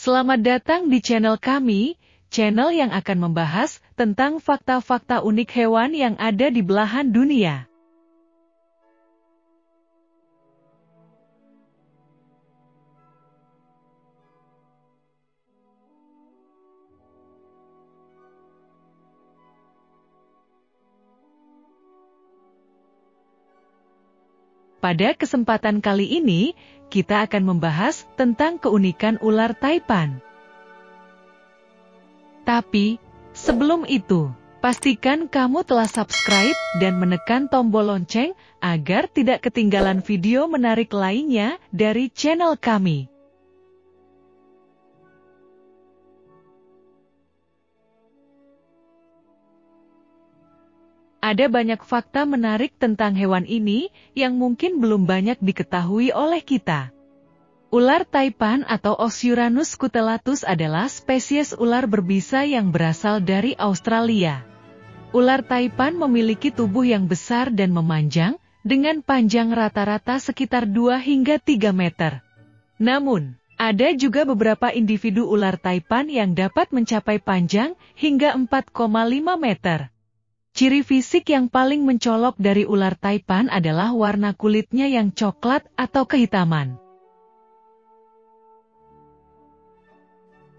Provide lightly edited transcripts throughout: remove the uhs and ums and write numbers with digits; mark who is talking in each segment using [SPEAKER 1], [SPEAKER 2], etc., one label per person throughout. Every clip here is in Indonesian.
[SPEAKER 1] Selamat datang di channel kami, channel yang akan membahas tentang fakta-fakta unik hewan yang ada di belahan dunia. Pada kesempatan kali ini, kita akan membahas tentang keunikan ular Taipan. Tapi, sebelum itu, pastikan kamu telah subscribe dan menekan tombol lonceng agar tidak ketinggalan video menarik lainnya dari channel kami. Ada banyak fakta menarik tentang hewan ini yang mungkin belum banyak diketahui oleh kita. Ular Taipan atau Osyuranus scutellatus adalah spesies ular berbisa yang berasal dari Australia. Ular Taipan memiliki tubuh yang besar dan memanjang, dengan panjang rata-rata sekitar 2 hingga 3 meter. Namun, ada juga beberapa individu ular Taipan yang dapat mencapai panjang hingga 4,5 meter. Ciri fisik yang paling mencolok dari ular Taipan adalah warna kulitnya yang coklat atau kehitaman.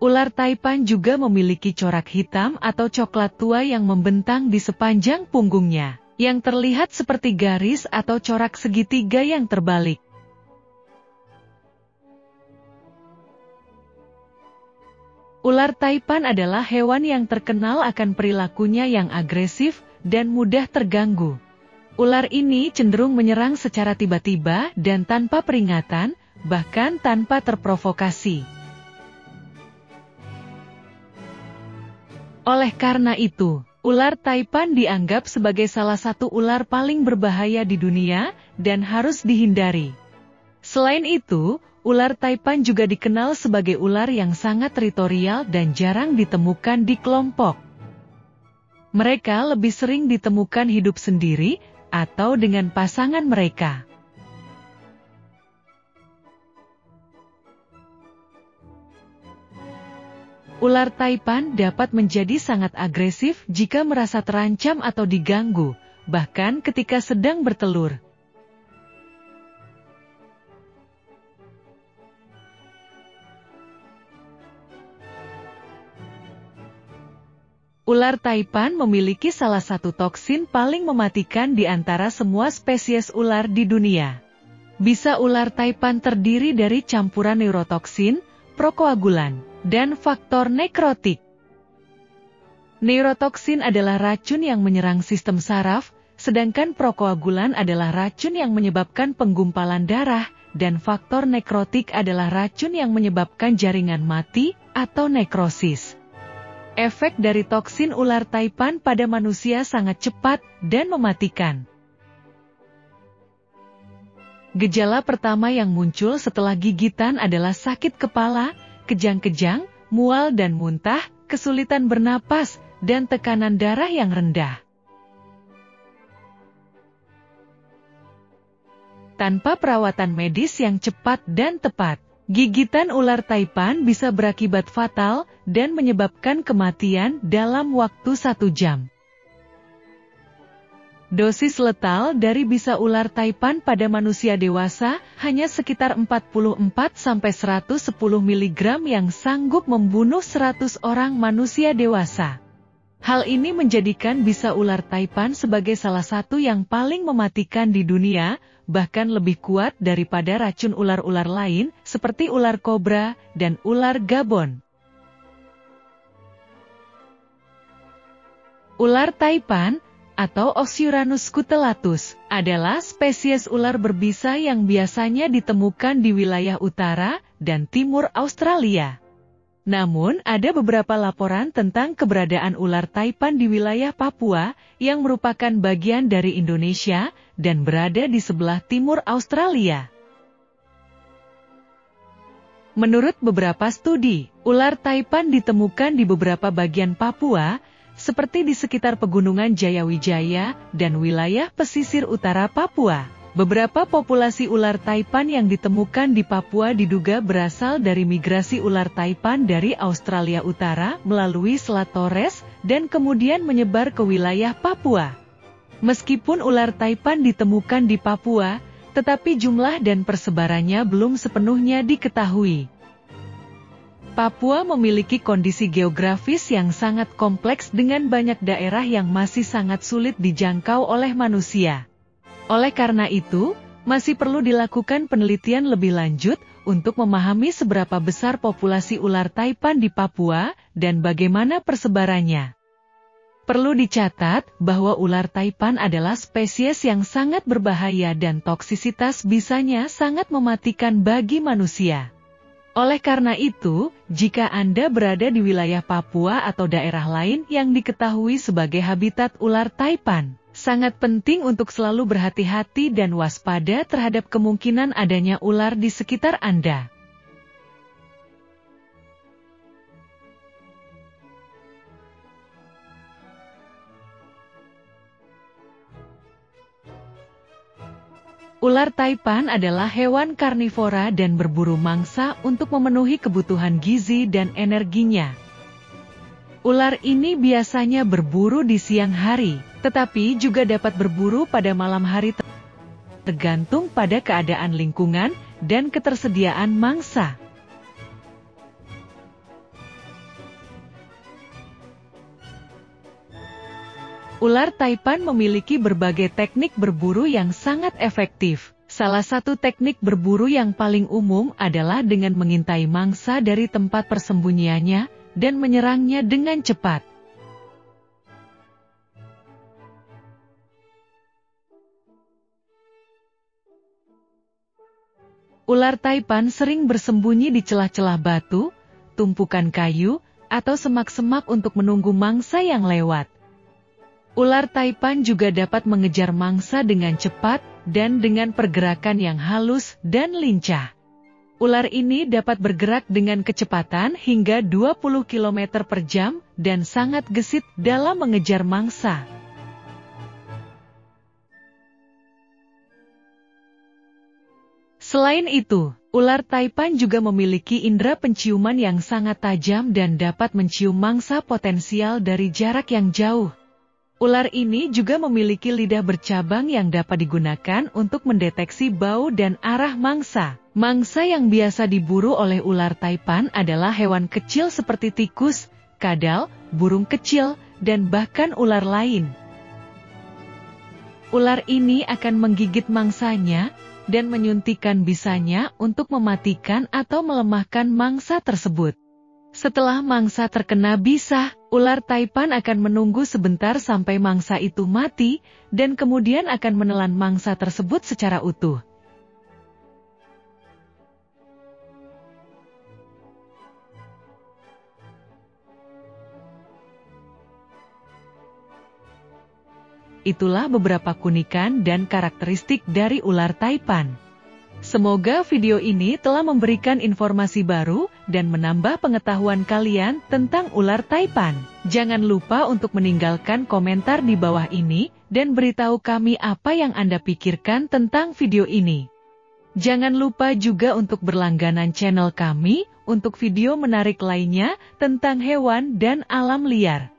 [SPEAKER 1] Ular Taipan juga memiliki corak hitam atau coklat tua yang membentang di sepanjang punggungnya, yang terlihat seperti garis atau corak segitiga yang terbalik. Ular Taipan adalah hewan yang terkenal akan perilakunya yang agresif dan mudah terganggu. Ular ini cenderung menyerang secara tiba-tiba dan tanpa peringatan, bahkan tanpa terprovokasi. Oleh karena itu, ular Taipan dianggap sebagai salah satu ular paling berbahaya di dunia dan harus dihindari. Selain itu, ular Taipan juga dikenal sebagai ular yang sangat teritorial dan jarang ditemukan di kelompok. Mereka lebih sering ditemukan hidup sendiri atau dengan pasangan mereka. Ular Taipan dapat menjadi sangat agresif jika merasa terancam atau diganggu, bahkan ketika sedang bertelur. Ular Taipan memiliki salah satu toksin paling mematikan di antara semua spesies ular di dunia. Bisa ular Taipan terdiri dari campuran neurotoksin, prokoagulan, dan faktor nekrotik. Neurotoksin adalah racun yang menyerang sistem saraf, sedangkan prokoagulan adalah racun yang menyebabkan penggumpalan darah, dan faktor nekrotik adalah racun yang menyebabkan jaringan mati atau nekrosis. Efek dari toksin ular Taipan pada manusia sangat cepat dan mematikan. Gejala pertama yang muncul setelah gigitan adalah sakit kepala, kejang-kejang, mual dan muntah, kesulitan bernapas, dan tekanan darah yang rendah. Tanpa perawatan medis yang cepat dan tepat, gigitan ular Taipan bisa berakibat fatal dan menyebabkan kematian dalam waktu 1 jam. Dosis letal dari bisa ular Taipan pada manusia dewasa hanya sekitar 44–110 mg yang sanggup membunuh 100 orang manusia dewasa. Hal ini menjadikan bisa ular Taipan sebagai salah satu yang paling mematikan di dunia, bahkan lebih kuat daripada racun ular-ular lain seperti ular kobra dan ular Gabon. Ular Taipan atau Osyuranus scutellatus adalah spesies ular berbisa yang biasanya ditemukan di wilayah utara dan timur Australia. Namun, ada beberapa laporan tentang keberadaan ular Taipan di wilayah Papua yang merupakan bagian dari Indonesia dan berada di sebelah timur Australia. Menurut beberapa studi, ular Taipan ditemukan di beberapa bagian Papua, seperti di sekitar pegunungan Jayawijaya dan wilayah pesisir utara Papua. Beberapa populasi ular taipan yang ditemukan di Papua diduga berasal dari migrasi ular taipan dari Australia Utara melalui Selat Torres dan kemudian menyebar ke wilayah Papua. Meskipun ular taipan ditemukan di Papua, tetapi jumlah dan persebarannya belum sepenuhnya diketahui. Papua memiliki kondisi geografis yang sangat kompleks dengan banyak daerah yang masih sangat sulit dijangkau oleh manusia. Oleh karena itu, masih perlu dilakukan penelitian lebih lanjut untuk memahami seberapa besar populasi ular taipan di Papua dan bagaimana persebarannya. Perlu dicatat bahwa ular taipan adalah spesies yang sangat berbahaya dan toksisitas bisanya sangat mematikan bagi manusia. Oleh karena itu, jika Anda berada di wilayah Papua atau daerah lain yang diketahui sebagai habitat ular taipan, sangat penting untuk selalu berhati-hati dan waspada terhadap kemungkinan adanya ular di sekitar Anda. Ular taipan adalah hewan karnivora dan berburu mangsa untuk memenuhi kebutuhan gizi dan energinya. Ular ini biasanya berburu di siang hari, tetapi juga dapat berburu pada malam hari tergantung pada keadaan lingkungan dan ketersediaan mangsa. Ular taipan memiliki berbagai teknik berburu yang sangat efektif. Salah satu teknik berburu yang paling umum adalah dengan mengintai mangsa dari tempat persembunyiannya dan menyerangnya dengan cepat. Ular taipan sering bersembunyi di celah-celah batu, tumpukan kayu, atau semak-semak untuk menunggu mangsa yang lewat. Ular taipan juga dapat mengejar mangsa dengan cepat dan dengan pergerakan yang halus dan lincah. Ular ini dapat bergerak dengan kecepatan hingga 20 km per jam dan sangat gesit dalam mengejar mangsa. Selain itu, ular taipan juga memiliki indera penciuman yang sangat tajam dan dapat mencium mangsa potensial dari jarak yang jauh. Ular ini juga memiliki lidah bercabang yang dapat digunakan untuk mendeteksi bau dan arah mangsa. Mangsa yang biasa diburu oleh ular taipan adalah hewan kecil seperti tikus, kadal, burung kecil, dan bahkan ular lain. Ular ini akan menggigit mangsanya dan menyuntikkan bisanya untuk mematikan atau melemahkan mangsa tersebut. Setelah mangsa terkena bisa, ular taipan akan menunggu sebentar sampai mangsa itu mati, dan kemudian akan menelan mangsa tersebut secara utuh. Itulah beberapa keunikan dan karakteristik dari ular taipan. Semoga video ini telah memberikan informasi baru dan menambah pengetahuan kalian tentang ular taipan. Jangan lupa untuk meninggalkan komentar di bawah ini dan beritahu kami apa yang Anda pikirkan tentang video ini. Jangan lupa juga untuk berlangganan channel kami untuk video menarik lainnya tentang hewan dan alam liar.